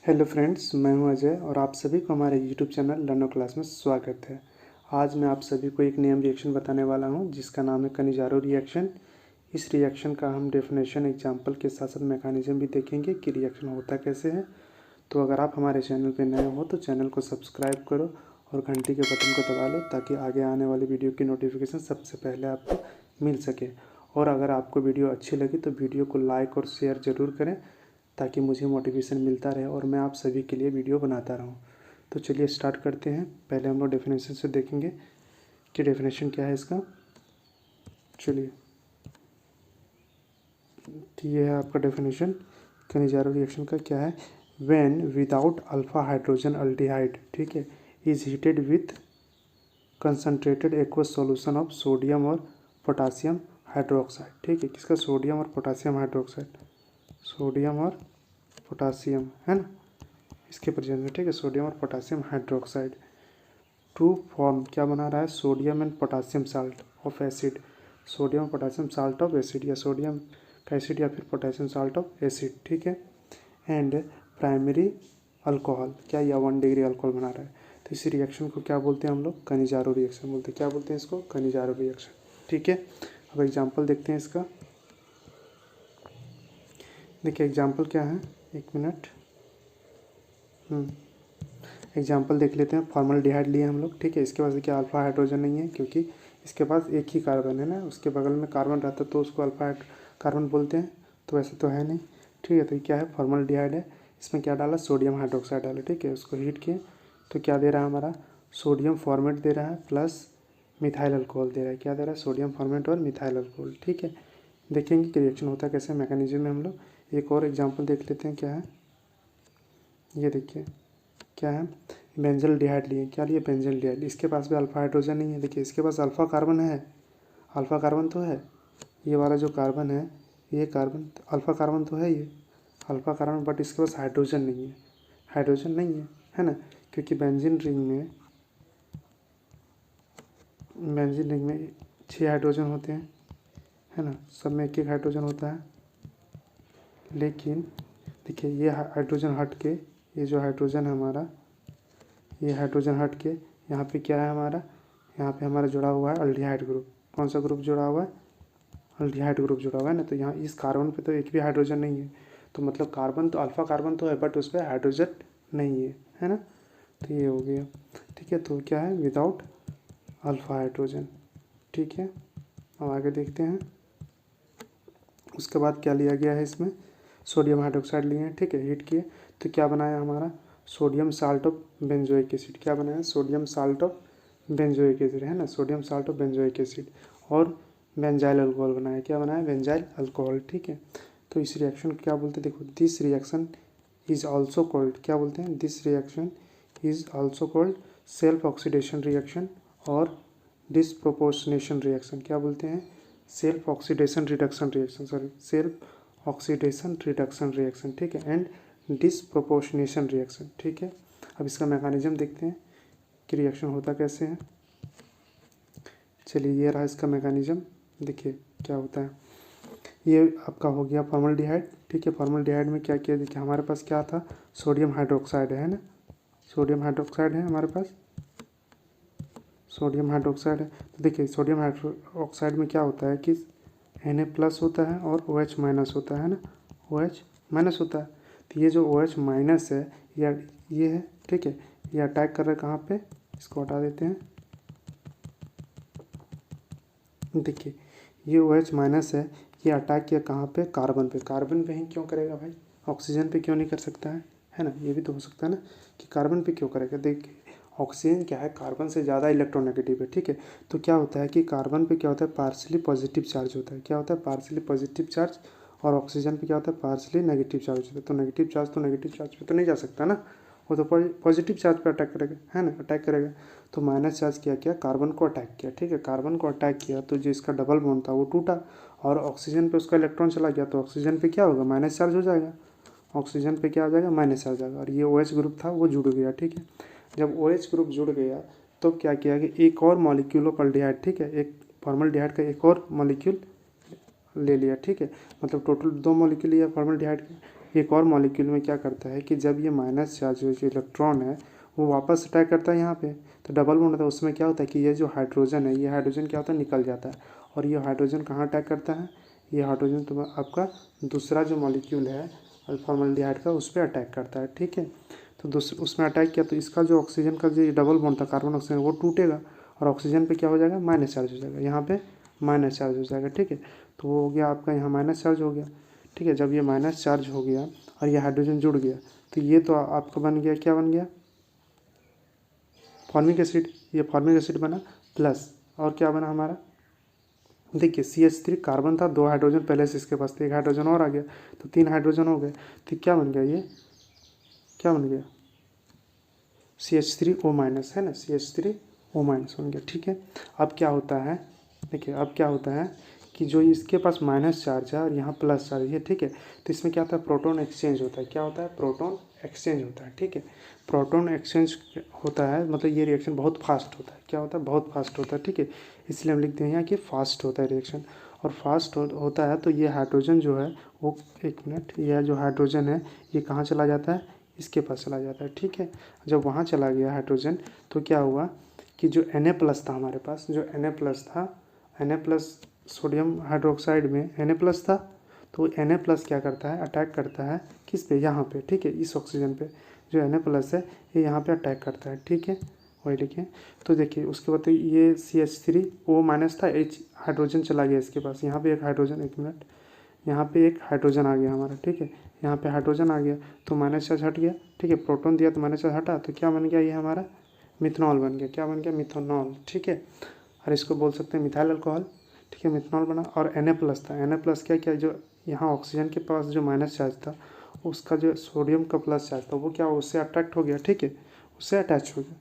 Hello friends, मैं हूं अजय और आप सभी को हमारे यूट्यूब चैनल लर्नो क्लास में स्वागत है। आज मैं आप सभी को एक नया रिएक्शन बताने वाला हूं जिसका नाम है कनिजारो रिएक्शन। इस रिएक्शन का हम डेफिनेशन एग्जांपल के साथ साथ मैकेनिज्म भी देखेंगे कि रिएक्शन होता कैसे है। तो अगर आप हमारे चैनल पर नए हो तो चैनल को सब्सक्राइब करो और घंटी के बटन को दबा लो ताकि आगे आने वाली वीडियो की नोटिफिकेशन सबसे पहले आपको मिल सके। और अगर आपको वीडियो अच्छी लगी तो वीडियो को लाइक और शेयर ज़रूर करें ताकि मुझे मोटिवेशन मिलता रहे और मैं आप सभी के लिए वीडियो बनाता रहूं। तो चलिए स्टार्ट करते हैं। पहले हम लोग डेफिनेशन से देखेंगे कि डेफिनेशन क्या है इसका। चलिए, तो ये है आपका डेफिनेशन कनिजारो रिएक्शन का। क्या है? When without alpha hydrogen aldehyde, ठीक है, is heated with concentrated aqueous solution of sodium और पोटासियम हाइड्रोक्साइड। ठीक है, किसका? सोडियम और पोटासियम हाइड्रोक्साइड, सोडियम और पोटासियम है ना, इसके प्रेजेंस में। ठीक है, सोडियम और पोटासियम हाइड्रोक्साइड टू फॉर्म क्या बना रहा है? Sodium and potassium salt of acid, sodium potassium salt of acid, या सोडियम का एसिड या फिर पोटासियम साल्ट ऑफ एसिड। ठीक है, एंड प्राइमरी अल्कोहल, क्या? या 1 डिग्री अल्कोहल बना रहा है। तो इस रिएक्शन को क्या बोलते हैं हम लोग? कनिजारो रिएक्शन बोलते हैं। क्या बोलते हैं इसको? कनिजारो रिएक्शन। ठीक है, अब एग्जाम्पल देखते हैं इसका। देखिए एग्जाम्पल क्या है, एक मिनट। एग्जाम्पल देख लेते हैं। फॉर्मल्डिहाइड लिए हम लोग। ठीक है, इसके पास क्या अल्फा हाइड्रोजन नहीं है क्योंकि इसके पास एक ही कार्बन है ना, उसके बगल में कार्बन रहता है तो उसको अल्फा कार्बन बोलते हैं, तो वैसे तो है नहीं। ठीक है, तो ये क्या है? फॉर्मल्डिहाइड है। इसमें क्या डाला? सोडियम हाइड्रोक्साइड डाला। ठीक है, उसको हीट किए तो क्या दे रहा है हमारा? सोडियम फॉर्मेट दे रहा है प्लस मिथाइल अल्कोहल दे रहा है। क्या दे रहा है? सोडियम फॉर्मेट और मिथाइल अल्कोहल। ठीक है, देखेंगे कि रिएक्शन होता है कैसे मैकेनिज्म में। हम लोग एक और एग्जाम्पल देख लेते हैं। क्या है ये? देखिए क्या है, बेंजल डिहाइड लिए। क्या लिए? बेंजल डिहाइड। इसके पास भी अल्फा हाइड्रोजन नहीं है। देखिए इसके पास अल्फा कार्बन है, अल्फा कार्बन तो है, ये वाला जो कार्बन है ये कार्बन अल्फा कार्बन तो है, ये अल्फा कार्बन, बट इसके पास हाइड्रोजन नहीं है, हाइड्रोजन नहीं है ना, क्योंकि बेंजीन रिंग में 6 हाइड्रोजन होते हैं, है ना, सब में एक एक हाइड्रोजन होता है। लेकिन देखिए ये हाइड्रोजन हट के, ये जो हाइड्रोजन है हमारा, ये हाइड्रोजन हट के यहाँ पे क्या है हमारा? यहाँ पे हमारा जुड़ा हुआ है अल्डिहाइड ग्रुप। कौन सा ग्रुप जुड़ा हुआ है? अल्डिहाइड ग्रुप जुड़ा हुआ है ना। तो यहाँ इस कार्बन पे तो एक भी हाइड्रोजन नहीं है, तो मतलब कार्बन तो अल्फा कार्बन तो है बट उस पर हाइड्रोजन नहीं है ना। तो ये हो गया। ठीक है, तो क्या है? Without alpha hydrogen. ठीक है, अब आगे देखते हैं। उसके बाद क्या लिया गया है इसमें? सोडियम हाइड्रोक्साइड लिए हैं। ठीक है, हीट किए तो क्या बनाया हमारा? Sodium salt of benzoic acid. क्या बनाया? Sodium salt of benzoic acid, है ना, sodium salt of benzoic acid. और बेंजाइल अल्कोहल बनाया। क्या बनाया? Benzyl alcohol. ठीक है, तो इस रिएक्शन को क्या बोलते हैं? देखो, this reaction is also called, क्या बोलते हैं? This reaction is also called self oxidation reaction और डिसप्रोपोर्शनेशन रिएक्शन। क्या बोलते हैं? Self oxidation reduction reaction, self oxidation reduction reaction. ठीक है, एंड डिसप्रोपोर्शनेशन रिएक्शन। ठीक है, अब इसका मैकेनिज्म देखते हैं कि रिएक्शन होता कैसे है। चलिए, ये रहा इसका मैकेनिज्म। देखिए क्या होता है। ये आपका हो गया फॉर्मल्डिहाइड। ठीक है, फॉर्मल्डिहाइड में क्या किया? देखिए हमारे पास क्या था? सोडियम हाइड्रोक्साइड है ना, सोडियम हाइड्रोक्साइड है हमारे पास, सोडियम हाइड्रोक्साइड है। तो देखिए सोडियम हाइड्रोक्साइड में क्या होता है कि Na+ होता है और OH- होता है ना, OH- होता है। तो ये जो OH- है या ये है, ठीक है, ये अटैक कर रहा है कहाँ पे? इसको हटा देते हैं। देखिए ये OH- है, ये अटैक किया कहाँ पे? कार्बन पे। कार्बन पे ही क्यों करेगा भाई? ऑक्सीजन पे क्यों नहीं कर सकता है ना, ये भी तो हो सकता है ना कि कार्बन पे क्यों करेगा। देखिए ऑक्सीजन क्या है? कार्बन से ज़्यादा इलेक्ट्रोनेगेटिव है। ठीक है, तो क्या होता है कि कार्बन पे क्या होता है? पार्शली पॉजिटिव चार्ज होता है। क्या होता है? Partially positive charge. और ऑक्सीजन पे क्या होता है? पार्शली नेगेटिव चार्ज होता है। तो नेगेटिव चार्ज पे तो नहीं जा सकता ना, वो तो पॉजिटिव चार्ज पे अटैक करेगा, है ना, अटैक करेगा। तो माइनस चार्ज किया कार्बन को अटैक किया। ठीक है, कार्बन को अटैक किया तो जो इसका डबल बॉन्ड था वो टूटा और ऑक्सीजन पे उसका इलेक्ट्रॉन चला गया, तो ऑक्सीजन पे क्या होगा? माइनस चार्ज हो जाएगा। ऑक्सीजन पे क्या आ जाएगा? माइनस चार्ज आ जाएगा। और ये OH ग्रुप था वो जुड़ गया। ठीक है, जब OH ग्रुप जुड़ गया तो क्या किया कि एक और मॉलिक्यूल ऑफ अल्डिहाइड, ठीक है, एक फॉर्मल्डिहाइड का एक और मॉलिक्यूल ले लिया। ठीक है, मतलब टोटल 2 मॉलिक्यूल लिया फॉर्मल्डिहाइड के। एक और मॉलिक्यूल में क्या करता है कि जब ये माइनस चार्ज जो इलेक्ट्रॉन है वो वापस अटैक करता है यहाँ पे, तो डबल बॉन्ड होता है, उसमें क्या होता है कि ये जो हाइड्रोजन है, ये हाइड्रोजन क्या होता है, निकल जाता है। और ये हाइड्रोजन कहाँ अटैक करता है, ये हाइड्रोजन तो आपका दूसरा जो मॉलिक्यूल है फॉर्मल्डिहाइड का, उस पर अटैक करता है। ठीक है, तो उसमें अटैक किया तो इसका जो ऑक्सीजन का जो डबल बॉन्ड था कार्बन ऑक्सीजन, वो टूटेगा और ऑक्सीजन पे क्या हो जाएगा, माइनस चार्ज हो जाएगा, यहाँ पे माइनस चार्ज हो जाएगा। ठीक है, तो वो हो गया आपका यहाँ माइनस चार्ज हो गया। ठीक है, जब ये माइनस चार्ज हो गया और ये हाइड्रोजन जुड़ गया तो ये तो आपका बन गया, क्या बन गया, फॉर्मिक एसिड। ये फॉर्मिक एसिड बना प्लस और क्या बना हमारा, देखिए CH3 कार्बन था, 2 हाइड्रोजन पहले से इसके पास थे, 1 हाइड्रोजन और आ गया तो 3 हाइड्रोजन हो गए। तो क्या बन गया, ये क्या बन गया, CH3O माइनस है ना, CH3O माइनस बन गया। ठीक है, अब क्या होता है, देखिए अब क्या होता है कि जो इसके पास माइनस चार्ज है और यहाँ प्लस चार्ज है, ठीक है, तो इसमें क्या होता है, प्रोटॉन एक्सचेंज होता है। क्या होता है, प्रोटॉन एक्सचेंज होता है। ठीक है, प्रोटॉन एक्सचेंज होता है, मतलब ये रिएक्शन बहुत फास्ट होता है। क्या होता है, बहुत फास्ट होता है। ठीक है, इसलिए हम लिखते हैं यहाँ कि फास्ट होता है रिएक्शन। और फास्ट होता है तो ये हाइड्रोजन जो है वो, एक मिनट, यह जो हाइड्रोजन है ये कहाँ चला जाता है, इसके पास चला जाता है। ठीक है, जब वहाँ चला गया हाइड्रोजन तो क्या हुआ कि जो Na+ था हमारे पास, जो Na+ था, Na+ सोडियम हाइड्रोक्साइड में Na+ था, तो Na+ क्या करता है, अटैक करता है किस पे, यहाँ पे। ठीक है, इस ऑक्सीजन पे जो Na+ है ये यहाँ पे अटैक करता है। ठीक है, वही लिखिए। तो देखिए उसके बाद तो ये CH3O माइनस था, H हाइड्रोजन चला गया इसके पास, यहाँ पे एक हाइड्रोजन, एक मिनट, यहाँ पे एक हाइड्रोजन आ गया हमारा। ठीक है, यहाँ पे हाइड्रोजन आ गया तो माइनस चार्ज हट गया। ठीक है, प्रोटॉन दिया तो माइनस चार्ज हटा, तो क्या बन गया, ये हमारा मिथनॉल बन गया। क्या बन गया, मिथनॉल। ठीक है, और इसको बोल सकते हैं मिथाइल अल्कोहल। ठीक है, मिथनॉल बना। और Na+ था, Na+ क्या क्या, जो यहाँ ऑक्सीजन के पास जो माइनस चार्ज था उसका जो सोडियम का प्लस चार्ज था वो क्या, उससे अट्रैक्ट हो गया। ठीक है, उससे अटैच हो गया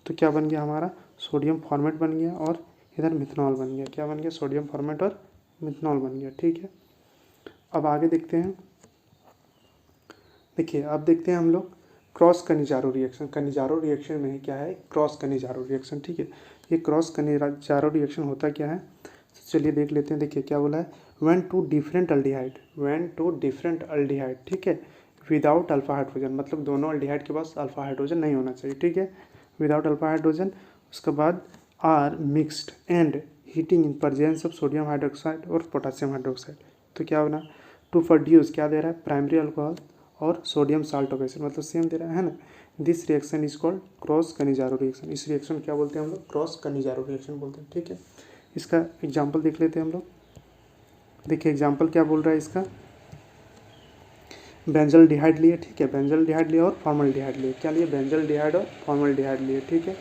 तो क्या बन गया हमारा, सोडियम फॉर्मेट बन गया और इधर मिथनॉल बन गया। क्या बन गया, सोडियम फॉर्मेट और मिथनॉल बन गया। ठीक है, अब आगे देखते हैं। देखिए अब देखते हैं हम लोग क्रॉस कनिजारो रिएक्शन। कनिजारो रिएक्शन में क्या है, क्रॉस कनिजारो रिएक्शन। ठीक है, ये क्रॉस कनिजारो रिएक्शन होता क्या है, तो चलिए देख लेते हैं। देखिए क्या बोला है, व्हेन टू डिफरेंट अल्डिहाइड, ठीक है, विदाउट अल्फा हाइड्रोजन, मतलब दोनों अल्डिहाइड के पास अल्फा हाइड्रोजन नहीं होना चाहिए। ठीक है, विदाउट अल्फा हाइड्रोजन, उसके बाद are mixed and heating in presence of sodium hydroxide और पोटासियम हाइड्रोक्साइड, तो क्या बना, टू प्रोड्यूस, क्या दे रहा है, प्राइमरी अल्कोहल और सोडियम साल्ट ऑफ एसिड, मतलब सेम दे रहा है ना। This reaction is called cross Cannizzaro reaction. इस रिएक्शन क्या बोलते हैं हम लोग, क्रॉस कनिजारो रिएक्शन बोलते हैं। ठीक है, इसका एग्जाम्पल देख लेते हैं हम लोग। देखिए एग्जाम्पल क्या बोल रहा है इसका, बेंजल्डिहाइड लिए। ठीक है, बेंजल्डिहाइड लिए और फॉर्मल्डिहाइड लिए। क्या लिए, बेंजल्डिहाइड और फॉर्मल्डिहाइड लिए। ठीक है,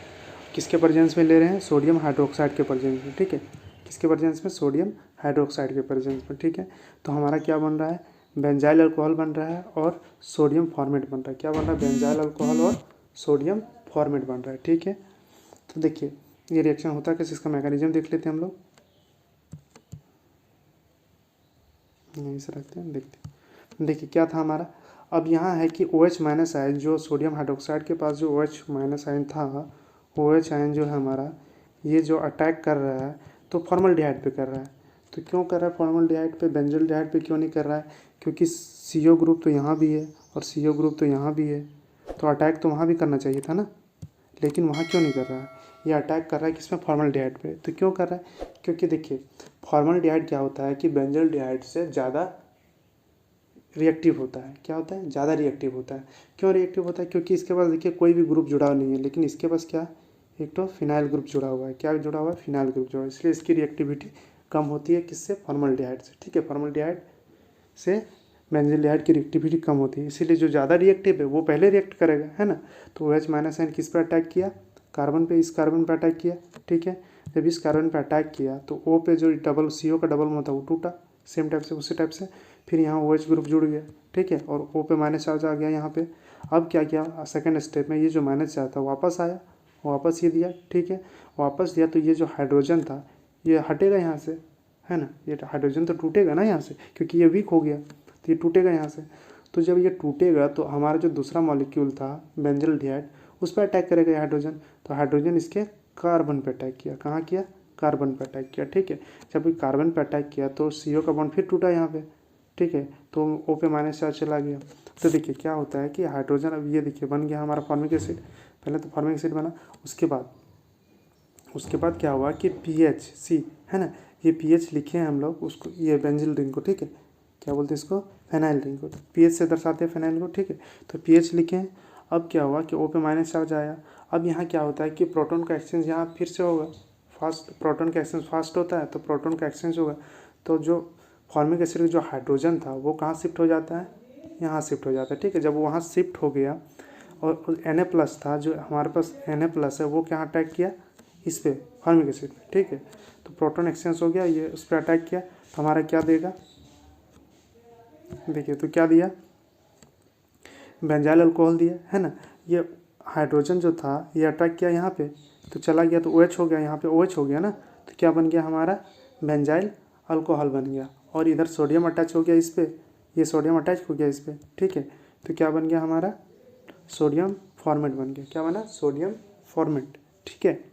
किसके प्रेजेंस में ले रहे हैं, सोडियम हाइड्रोक्साइड के प्रेजेंस में। ठीक है, किसके प्रेजेंस में, सोडियम हाइड्रोक्साइड के प्रेजेंस में। ठीक है, तो हमारा क्या बन रहा है, बेंजाइल अल्कोहल बन रहा है और सोडियम फॉर्मेट बन रहा है। क्या बन रहा है, बेंजाइल अल्कोहल और सोडियम फॉर्मेट बन रहा है। ठीक है, तो देखिए ये रिएक्शन होता है कैसे, इसका मैकेनिज्म देख लेते हैं हम लोग। यहीं से रखते हैं, देखते हैं। देखिए क्या था हमारा, अब यहाँ है कि OH माइनस आयन, जो सोडियम हाइड्रोक्साइड के पास जो OH माइनस आयन था, OH आयन जो है हमारा, ये जो अटैक कर रहा है तो फॉर्मल्डिहाइड पे कर रहा है। तो क्यों कर रहा है फॉर्मल्डिहाइड पे, बेंजल्डिहाइड पे क्यों नहीं कर रहा है, क्योंकि CO ग्रुप तो यहाँ भी है और CO ग्रुप तो यहाँ भी है, तो अटैक तो वहाँ भी करना चाहिए था ना, लेकिन वहाँ क्यों नहीं कर रहा है, ये अटैक कर रहा है किसमें, फॉर्मल्डिहाइड पे। तो क्यों कर रहा है, क्योंकि देखिए फॉर्मल्डिहाइड क्या होता है कि बेंजल्डिहाइड से ज़्यादा रिएक्टिव होता है। क्या होता है, ज़्यादा रिएक्टिव होता है। क्यों रिएक्टिव होता है, क्योंकि इसके पास देखिए कोई भी ग्रुप जुड़ा नहीं है, लेकिन इसके पास क्या, एक तो फिनाइल ग्रुप जुड़ा हुआ है। क्या जुड़ा हुआ है, फिनाइल ग्रुप जुड़ा हुआ है, इसलिए इसकी रिएक्टिविटी कम होती है किससे, फॉर्मल्डिहाइड से। ठीक है, फॉर्मल्डिहाइड से बेंजल्डिहाइड की रिएक्टिविटी कम होती है, इसीलिए जो ज़्यादा रिएक्टिव है वो पहले रिएक्ट करेगा, है ना। तो OH माइनस आयन किस पर अटैक किया, कार्बन पे, इस कार्बन पर अटैक किया। ठीक है, जब इस कार्बन पर अटैक किया तो O पे जो डबल CO का डबल बॉन्ड था वो टूटा, सेम टाइप से, उसी टाइप से। फिर यहाँ OH ग्रुप जुड़ गया। ठीक है, और O पे माइनस चार्ज आ गया यहाँ पे। अब क्या किया, सेकंड स्टेप में ये जो माइनस चार्ज था वापस आया, वापस ये दिया। ठीक है, वापस दिया तो ये जो हाइड्रोजन था ये हटेगा यहाँ से, है ना, ये हाइड्रोजन तो टूटेगा ना यहाँ से, क्योंकि ये वीक हो गया तो ये टूटेगा यहाँ से। तो जब ये टूटेगा तो हमारा जो दूसरा मॉलिक्यूल था बेंजल्डिहाइड, उस पर अटैक करेगा हाइड्रोजन, तो हाइड्रोजन इसके कार्बन पर अटैक किया। कहाँ किया, कार्बन पर अटैक किया। ठीक है, जब कार्बन पर अटैक किया तो CO का बॉन्ड फिर टूटा यहाँ पे। ठीक है, तो O पे माइनस चार्ज चला गया। तो देखिए क्या होता है कि हाइड्रोजन, अब ये देखिए बन गया हमारा फॉर्मिक एसिड। पहले तो फॉर्मिक एसिड बना, उसके बाद क्या हुआ कि PHC है ना, ये PH लिखे हैं हम लोग उसको, ये बेंजिल रिंग को, ठीक है, क्या बोलते हैं इसको, फेनाइल रिंग को, तो PH से दर्शाते हैं फेनाइल को, ठीक है। तो PH लिखे हैं। अब क्या हुआ कि O पे माइनस चार्ज आया। अब यहाँ क्या होता है कि प्रोटॉन का एक्सचेंज यहाँ फिर से होगा, फास्ट, प्रोटॉन का एक्सचेंज फास्ट होता है तो प्रोटॉन का एक्सचेंज होगा। तो जो फॉर्मिक एसिड जो हाइड्रोजन था वो कहाँ शिफ्ट हो जाता है, यहाँ शिफ्ट हो जाता है, ठीक है। जब वहाँ शिफ्ट हो गया और Na+ था, जो हमारे पास Na+ है, वो क्या अटैक किया इस पे, फॉर्मिक एसिड पे, ठीक है। तो प्रोटॉन एक्सचेंज हो गया, ये उस पर अटैक किया तो हमारा क्या देगा, देखिए तो क्या दिया, बेंजाइल अल्कोहल दिया, है ना। ये हाइड्रोजन जो था ये अटैक किया यहाँ पे तो चला गया, तो OH हो गया, यहाँ पे OH हो गया ना, तो क्या बन गया हमारा, बेंजाइल अल्कोहल बन गया। और इधर सोडियम अटैच हो गया इस पर, ये सोडियम अटैच हो गया इस पर, ठीक है। तो क्या बन गया हमारा, सोडियम फॉर्मेट बन गया। क्या बना, सोडियम फॉर्मेट, ठीक है।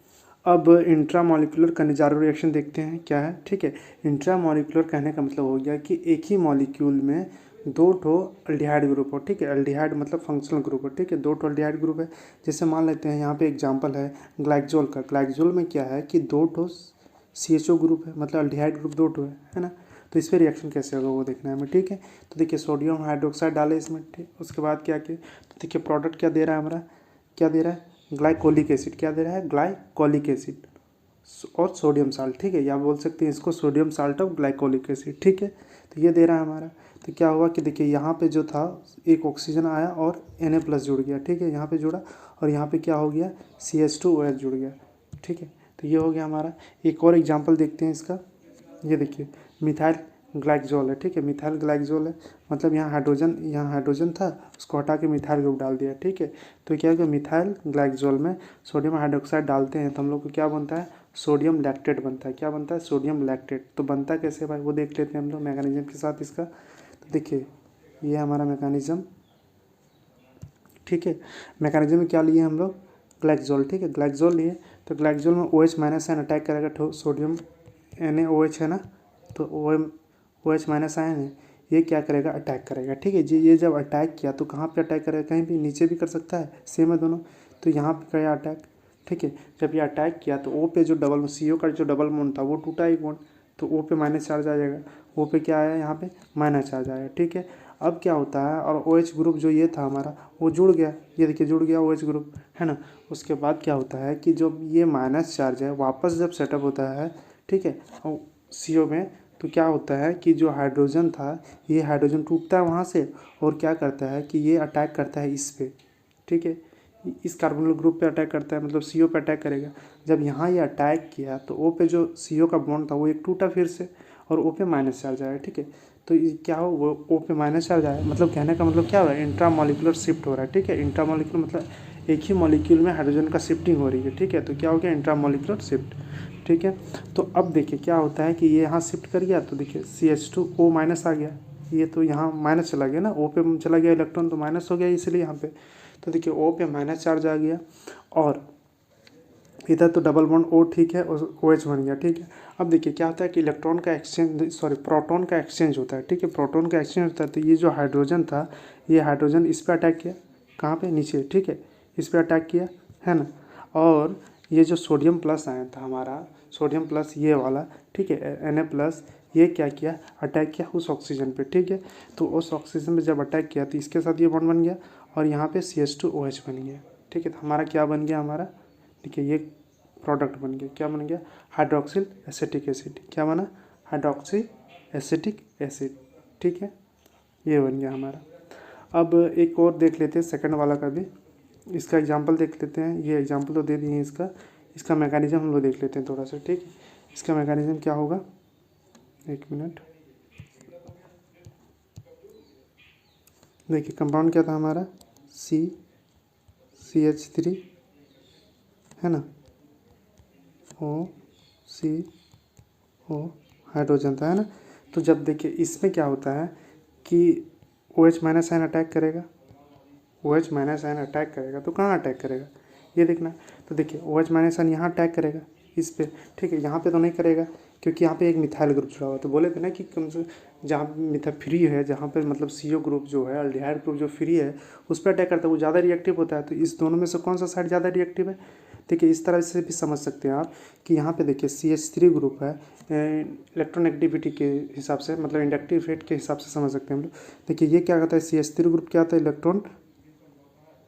अब इंट्रामॉलिक्यूलर कनिजारो रिएक्शन देखते हैं क्या है, ठीक है। इंट्रामॉलिक्यूलर कहने का मतलब हो गया कि एक ही मॉलिक्यूल में दो ठो अल्डिहाइड ग्रुप हो, ठीक है। अल्डिहाइड मतलब फंक्शनल ग्रुप हो, ठीक है, दो ठो अल्डिहाइड ग्रुप है। जैसे मान लेते हैं यहाँ पे एग्जांपल है ग्लाइकोल का। ग्लाइकोल में क्या है कि दो ठो CHO ग्रुप है, मतलब अल्डिहाइड ग्रुप दो ठो है ना। तो इस पर रिएक्शन कैसे होगा वो देखना है हमें, ठीक है। तो देखिए सोडियम हाइड्रोक्साइड डाले इसमें, ठीक। उसके बाद क्या किया, तो देखिए प्रोडक्ट क्या दे रहा है हमारा, क्या दे रहा है, ग्लाइकोलिक एसिड। क्या दे रहा है, ग्लाइकोलिक एसिड और सोडियम साल्ट, ठीक है, या बोल सकते हैं इसको sodium salt of glycolic acid, ठीक है। तो ये दे रहा है हमारा। तो क्या हुआ कि देखिए यहाँ पे जो था एक ऑक्सीजन आया और Na+ जुड़ गया, ठीक है, यहाँ पे जुड़ा, और यहाँ पे क्या हो गया, CH2OH जुड़ गया, ठीक है। तो ये हो गया हमारा। एक और एग्जांपल देखते हैं इसका, ये देखिए मिथाइल ग्लाइकोल है, ठीक है, मिथाइल ग्लाइकोल है, मतलब यहाँ हाइड्रोजन था, उसको हटा के मिथाइल ग्रुप डाल दिया, ठीक है। तो क्या होगा, मिथाइल ग्लाइकोल में सोडियम हाइड्रोक्साइड डालते हैं तो हम लोग को क्या बनता है, सोडियम लैक्टेट बनता है। क्या बनता है, सोडियम लैक्टेट। तो बनता कैसे भाई वो देख लेते हैं हम लोग मैकेनिज्म के साथ इसका। तो देखिए ये हमारा मैकेनिज्म, ठीक है। मैकेनिज्म में क्या लिए हम लोग, ग्लाइकोल, ठीक है, ग्लाइकोल लिए। तो ग्लाइकोल में OH- आयन अटैक करेगा, सोडियम NaOH है ना, तो OH- आयन है, ये क्या करेगा, अटैक करेगा, ठीक है जी। ये जब अटैक किया तो कहाँ पे अटैक करेगा, कहीं भी नीचे भी कर सकता है, सेम है दोनों। तो यहाँ पे करेगा अटैक, ठीक है। जब ये अटैक किया तो O पे जो डबल CO का जो डबल बॉन्ड था वो टूटा एक बॉन्ड, तो O पे माइनस चार्ज आ जाएगा। O पे क्या आया, यहाँ पे माइनस चार्ज आया, ठीक है। अब क्या होता है, और OH ग्रुप जो ये था हमारा वो जुड़ गया, ये देखिए जुड़ गया OH ग्रुप, है ना। उसके बाद क्या होता है कि जब ये माइनस चार्ज है वापस जब सेटअप होता है, ठीक है, CO में, तो क्या होता है कि जो हाइड्रोजन था ये हाइड्रोजन टूटता है वहाँ से, और क्या करता है कि ये अटैक करता है इस पे, ठीक है, इस कार्बोनिल ग्रुप पे अटैक करता है, मतलब CO पे अटैक करेगा। जब यहाँ ये अटैक किया तो O पे जो CO का बॉन्ड था वो एक टूटा फिर से, और O पे माइनस चार्ज आया, ठीक है। तो ये क्या हो, वो O पे माइनस चार्ज आया, मतलब कहने का मतलब क्या हो रहा है, इंट्रामॉलिक्यूलर शिफ्ट हो रहा है, ठीक है। इंट्रामॉलिक्यूलर मतलब एक ही मॉलिक्यूल में हाइड्रोजन का शिफ्टिंग हो रही है, ठीक है। तो क्या हो गया, इंट्रामॉलिक्यूलर शिफ्ट, ठीक है। तो अब देखिए क्या होता है कि ये यहाँ शिफ्ट कर गया, तो देखिए CH2O- आ गया, ये तो यहाँ माइनस चला गया ना, O पे चला गया इलेक्ट्रॉन तो माइनस हो गया इसलिए यहाँ पे। तो देखिए O पे माइनस चार्ज आ गया, और इधर तो डबल बॉन्ड O, ठीक है, और OH बन गया, ठीक है। अब देखिए क्या होता है कि इलेक्ट्रॉन का एक्सचेंज, प्रोटॉन का एक्सचेंज होता है, ठीक है, प्रोटॉन का एक्सचेंज होता है। तो ये जो हाइड्रोजन था, ये हाइड्रोजन इस पर अटैक किया, कहाँ पे, नीचे, ठीक है, इस पर अटैक किया, है ना। और ये जो सोडियम प्लस आया था हमारा, सोडियम प्लस ये वाला, ठीक है, Na+, ये क्या किया, अटैक किया उस ऑक्सीजन पे, ठीक है। तो उस ऑक्सीजन पे जब अटैक किया तो इसके साथ ये बॉन्ड बन गया, और यहाँ पे CH2OH बन गया, ठीक है। तो हमारा क्या बन गया, हमारा देखिए ये प्रोडक्ट बन गया, क्या बन गया, हाइड्रोक्सिल एसिटिक एसिड। क्या बना, हाइड्रोक्सी एसिटिक एसिड, ठीक है, ये बन गया हमारा। अब एक और देख लेते हैं सेकंड वाला का भी, इसका एग्जांपल देख लेते हैं। ये एग्जांपल तो दे दिए हैं, इसका मैकेनिज्म हम लोग देख लेते हैं थोड़ा सा, ठीक है। इसका मैकेनिज्म क्या होगा, एक मिनट, देखिए कंपाउंड क्या था हमारा, CH3, है ना, O हाइड्रोजन था, है ना। तो जब देखिए इसमें क्या होता है कि OH- आयन अटैक करेगा, OH- आयन अटैक करेगा, तो कहाँ अटैक करेगा ये देखना। तो देखिए OH- आयन यहाँ अटैक करेगा, इस पे, ठीक है। यहाँ पे तो नहीं करेगा क्योंकि यहाँ पे एक मिथाइल ग्रुप जुड़ा हुआ, तो बोले थे ना कि कम से जहाँ मिथा फ्री है, जहाँ पे मतलब CO ग्रुप जो है, अल्डिहाइड ग्रुप जो फ्री है उस पर अटैक करता है वो ज़्यादा रिएक्टिव होता है। तो इस दोनों में से कौन सा साइड ज़्यादा रिएक्टिव है? देखिए इस तरह से भी समझ सकते हैं आप कि यहाँ पे देखिए CH3 ग्रुप है, इलेक्ट्रोनेगेटिविटी के हिसाब से, मतलब इंडक्टिव रेट के हिसाब से समझ सकते हैं हम लोग। देखिए ये क्या कहता है, CH3 ग्रुप क्या होता है, इलेक्ट्रॉन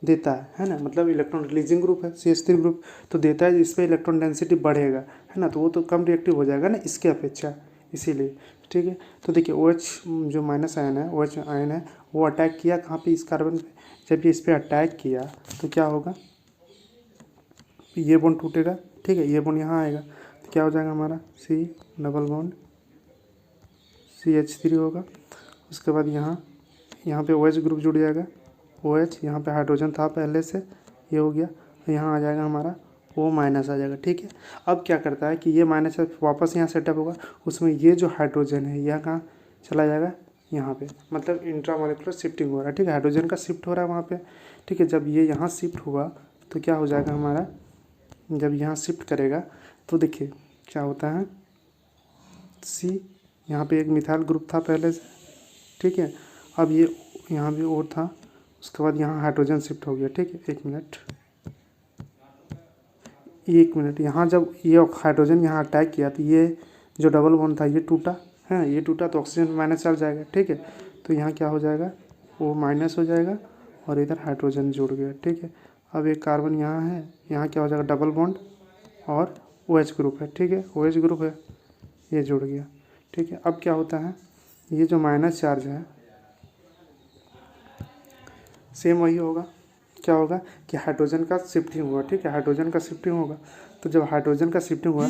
देता है ना, मतलब इलेक्ट्रॉन रिलीजिंग ग्रुप है CH3 ग्रुप, तो देता है, इस पर इलेक्ट्रॉन डेंसिटी बढ़ेगा, है ना, तो वो तो कम रिएक्टिव हो जाएगा ना इसके अपेक्षा, इसीलिए, ठीक है। तो देखिए OH जो माइनस आयन है, OH आयन है, वो अटैक किया कहाँ पे, इस कार्बन पे। जब ये इस पर अटैक किया तो क्या होगा, ये बॉन्ड टूटेगा, ठीक है, ये बॉन्ड यहाँ आएगा तो क्या हो जाएगा हमारा C डबल बॉन्ड CH3 होगा। उसके बाद यहाँ पे OH ग्रुप जुड़ जाएगा, OH यहाँ पे हाइड्रोजन था पहले से, ये हो गया, यहाँ आ जाएगा हमारा O माइनस आ जाएगा, ठीक है। अब क्या करता है कि ये माइनस वापस यहाँ सेटअप होगा, उसमें ये जो हाइड्रोजन है यह कहाँ चला जाएगा, यहाँ पे, मतलब इंट्रामोलिकुलर शिफ्टिंग हो रहा है, ठीक है, हाइड्रोजन का शिफ्ट हो रहा है वहाँ पे, ठीक है। जब ये यहाँ शिफ्ट हुआ तो क्या हो जाएगा हमारा, जब यहाँ शिफ्ट करेगा तो देखिए क्या होता है, C यहाँ पे एक मिथाइल ग्रुप था पहले से, ठीक है। अब ये यहाँ भी और था, उसके बाद यहाँ हाइड्रोजन शिफ्ट हो गया, ठीक है। एक मिनट, यहाँ जब ये हाइड्रोजन यहाँ अटैक किया तो ये जो डबल बॉन्ड था ये टूटा है, ये टूटा तो ऑक्सीजन माइनस चल जाएगा, ठीक है। तो यहाँ क्या हो जाएगा, वो माइनस हो जाएगा और इधर हाइड्रोजन जुड़ गया, ठीक है। अब एक कार्बन यहाँ है, यहाँ क्या हो जाएगा, डबल बॉन्ड और OH ग्रुप है, ठीक है, OH ग्रुप है, ये जुड़ गया, ठीक है। अब क्या होता है, ये जो माइनस चार्ज है सेम वही होगा, क्या होगा कि हाइड्रोजन का शिफ्टिंग हुआ, ठीक है, हाइड्रोजन का शिफ्टिंग होगा। तो जब हाइड्रोजन का शिफ्टिंग हुआ,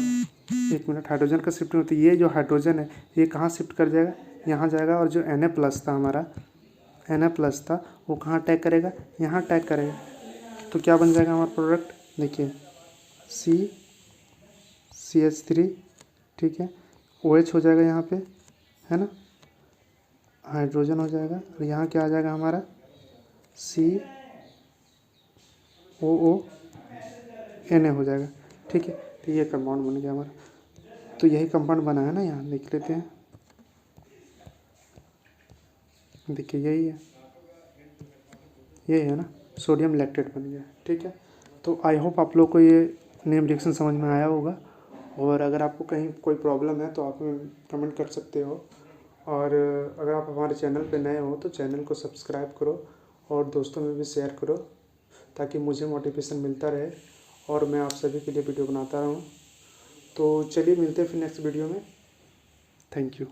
एक मिनट, हाइड्रोजन का शिफ्टिंग होती है, ये जो हाइड्रोजन है ये कहाँ शिफ्ट कर जाएगा, यहाँ जाएगा, और जो Na+ था हमारा, Na+ था वो कहाँ अटैक करेगा, यहाँ अटैक करेगा। तो क्या बन जाएगा हमारा प्रोडक्ट, देखिए CH3, ठीक है, OH हो जाएगा यहाँ पे, है ना, हाइड्रोजन हो जाएगा, और यहाँ क्या आ जाएगा हमारा COONA हो जाएगा, ठीक है। तो ये कंपाउंड बन गया हमारा, तो यही कंपाउंड बना है ना, यहाँ लिख लेते हैं, देखिए यही है ना, सोडियम लैक्टेट बन गया, ठीक है। तो आई होप आप लोग को ये नेम रिएक्शन समझ में आया होगा, और अगर आपको कहीं कोई प्रॉब्लम है तो आप कमेंट कर सकते हो, और अगर आप हमारे चैनल पे नए हो तो चैनल को सब्सक्राइब करो और दोस्तों में भी शेयर करो, ताकि मुझे मोटिवेशन मिलता रहे और मैं आप सभी के लिए वीडियो बनाता रहूं। तो चलिए मिलते हैं फिर नेक्स्ट वीडियो में, थैंक यू।